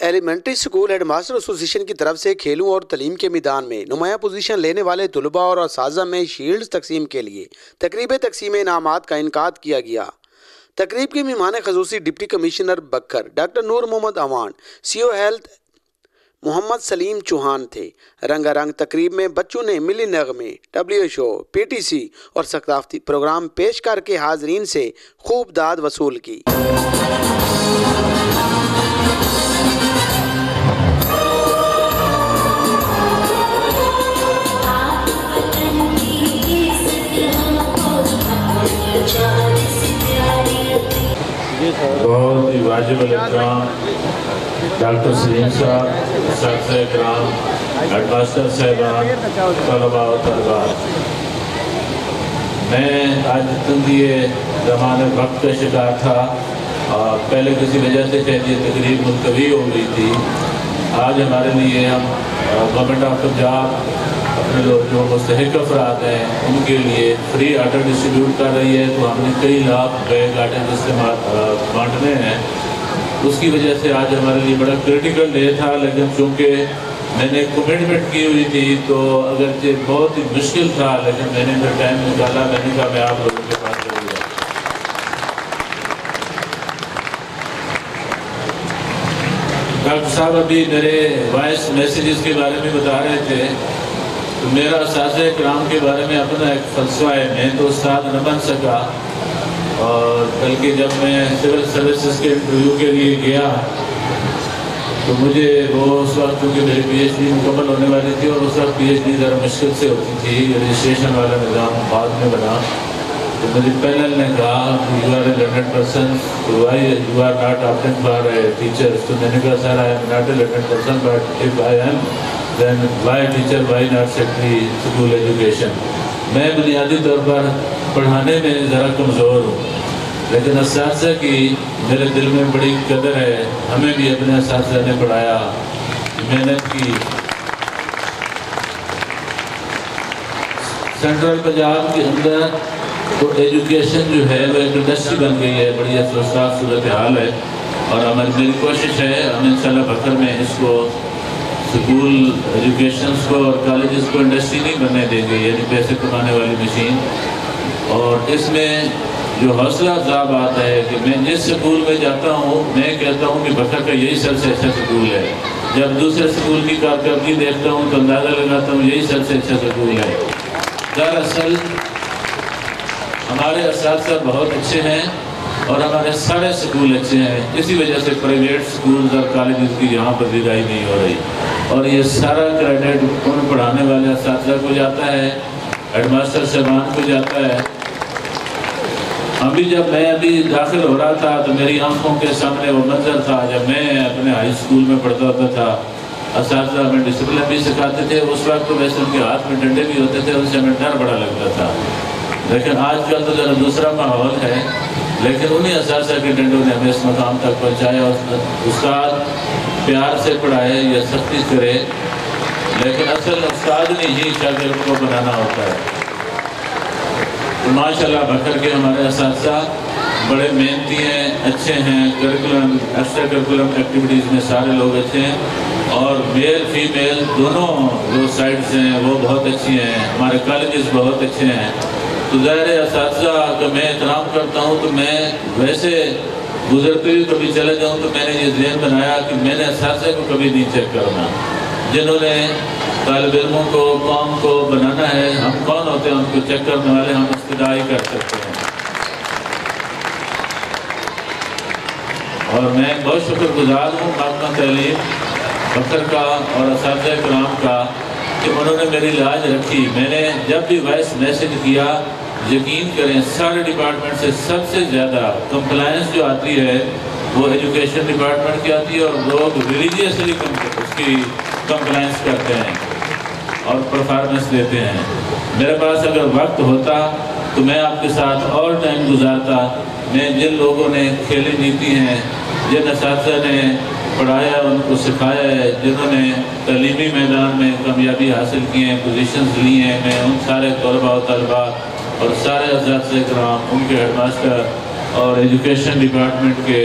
Elementary school head master association کی طرف سے کھیلوں اور تعلیم کے میدان میں نمایاں پوزیشن لینے والے طلباء اور اساتذہ میں شیلڈز تقسیم کے لیے تقریب تقسیم انعامات کا انعقاد کیا گیا۔ تقریب کے مہمان خصوصی ڈپٹی کمشنر بکر ڈاکٹر نور محمد عوان، سی او ہیلتھ محمد سلیم چوہان تھے۔ رنگا رنگ تقریب میں بچوں نے ملی نغمے، WHO، PTC اور ثقافتی پروگرام پیش کر کے حاضرین سے خوب داد وصول کی۔ بہت ہی واجب الاحترام ڈاکٹر سلیم صاحب، اساتذہ اکرام، ہیڈ ماسٹر صاحبان، طلباء و طالبات، میں آج تنگی زمانے وقت کا شکار تھا اور پہلے کسی وجہ سے شاید یہ تقریب ملتوی ہو گئی تھی۔ آج ہمارے لیے ہم گورنمنٹ آف پنجاب اپنے لوگ جو مستحق افراد ہیں ان کے لیے فری آٹا ڈسٹریبیوٹ کر رہی ہے، تو ہم نے کئی لاکھ بیگ آٹے بانٹنے ہیں۔ اس کی وجہ سے آج ہمارے لیے بڑا کریٹیکل ڈے تھا، لیکن چونکہ میں نے کمٹمنٹ کی ہوئی تھی تو اگرچہ بہت ہی مشکل تھا، لیکن میں نے پھر ٹائم نکالا۔ میں نے کہا میں آپ لوگوں کے پاس کروں گا۔ ڈاکٹر صاحب ابھی میرے وائس میسیجز کے بارے میں بتا رہے تھے، تو میرا اساتذہ کرام کے بارے میں اپنا ایک فلسفہ ہے۔ میں تو استاد نہ بن سکا، اور بلکہ جب میں سول سروسز کے انٹرویو کے لیے گیا تو مجھے وہ اس وقت کیونکہ میری PhD مکمل ہونے والی تھی، اور اس وقت PhD ذرا مشکل سے ہوتی تھی، رجسٹریشن والا نظام بعد میں بنا، تو مجھے پینل نے کہا کہ you are a learned person, why you are not opting for a teacher? تو میں نے کہا sir I am not a learned person, but if I am then why teacher, why not secondary school education؟ میں بنیادی طور پر پڑھانے میں ذرا کمزور ہوں، لیکن اساتذہ کی میرے دل میں بڑی قدر ہے۔ ہمیں بھی اپنے اساتذہ نے پڑھایا، محنت کی۔ سینٹرل پنجاب کے اندر تو ایجوکیشن جو ہے وہ ایک انڈسٹری بن گئی ہے، بڑی افسوسناک صورتحال ہے، اور میری کوشش ہے ہم انشاءاللہ بکر میں اس کو سکول ایجوکیشنز کو اور کالجز کو انڈسٹری نہیں بننے دیں گے، یعنی پیسے کمانے والی مشین۔ اور اس میں جو حوصلہ افزا بات ہے کہ میں جس سکول میں جاتا ہوں میں کہتا ہوں کہ بکر کا یہی سب سے اچھا سکول ہے، جب دوسرے سکول کی کارکردگی دیکھتا ہوں تو اندازہ لگاتا ہوں یہی سب سے اچھا سکول ہے۔ دراصل ہمارے اساتذہ بہت اچھے ہیں اور ہمارے سارے سکول اچھے ہیں، اسی وجہ سے پرائیویٹ سکولز اور کالجز کی یہاں پر رہائی نہیں ہو رہی، اور یہ سارا کریڈٹ ان پڑھانے والے اساتذہ کو جاتا ہے، ہیڈ ماسٹر صاحبان کو جاتا ہے۔ جب میں ابھی داخل ہو رہا تھا تو میری آنکھوں کے سامنے وہ منظر تھا جب میں اپنے ہائی اسکول میں پڑھتا ہوتا تھا۔ اساتذہ ہمیں ڈسپلن بھی سکھاتے تھے، اس وقت تو ویسے ان کے ہاتھ میں ڈنڈے بھی ہوتے تھے، ان سے ہمیں ڈر بڑا لگتا تھا، لیکن آج کل تو ذرا دوسرا ماحول ہے۔ لیکن انہیں اساتذہ کے ڈنڈوں نے ہمیں اس مقام تک پہنچایا۔ استاد پیار سے پڑھائے یا سختی کرے، لیکن اصل استاد نے ہی شاگرد کو بنانا ہوتا ہے۔ تو ماشاءاللہ بکر کے ہمارے اساتذہ بڑے محنتی ہیں، اچھے ہیں، کریکولم ایکسٹرا کریکولم ایکٹیویٹیز میں سارے لوگ اچھے ہیں، اور میل فیمیل دونوں جو سائڈز ہیں وہ بہت اچھی ہیں، ہمارے کالجز بہت اچھے ہیں۔ تو ظاہر اساتذہ کا میں احترام کرتا ہوں، تو میں ویسے گزرتے ہوئے کبھی چلے جاؤں تو میں نے یہ ذہن بنایا کہ میں نے اساتذہ کو کبھی نہیں چیک کرنا، جنہوں نے طالب علموں کو قوم کو بنانا ہے۔ ہم کون ہوتے ہیں ان کو چیک کرنے والے؟ ہم استدعا ہی کر سکتے ہیں۔ اور میں بہت شکر گزار ہوں محکمہ تعلیم بکر کا اور اساتذہ کرام کا کہ انہوں نے میری لاج رکھی۔ میں نے جب بھی وائس میسج کیا، یقین کریں سارے ڈپارٹمنٹ سے سب سے زیادہ کمپلائنس جو آتی ہے وہ ایجوکیشن ڈپارٹمنٹ کی آتی ہے، اور لوگ ریلیجیسلی اس کی کمپلائنس کرتے ہیں اور پرفارمنس دیتے ہیں۔ میرے پاس اگر وقت ہوتا تو میں آپ کے ساتھ اور ٹائم گزارتا۔ میں جن لوگوں نے کھیلی جیتی ہیں، جن اساتذہ نے پڑھایا ان کو سکھایا ہے، جنہوں نے تعلیمی میدان میں کامیابی حاصل کی ہیں، پوزیشنز لی ہیں، میں ان سارے طلباء و طالبات اور سارے اساتذہ کرام، ان کے ہیڈ ماسٹر اور ایجوکیشن ڈپارٹمنٹ کے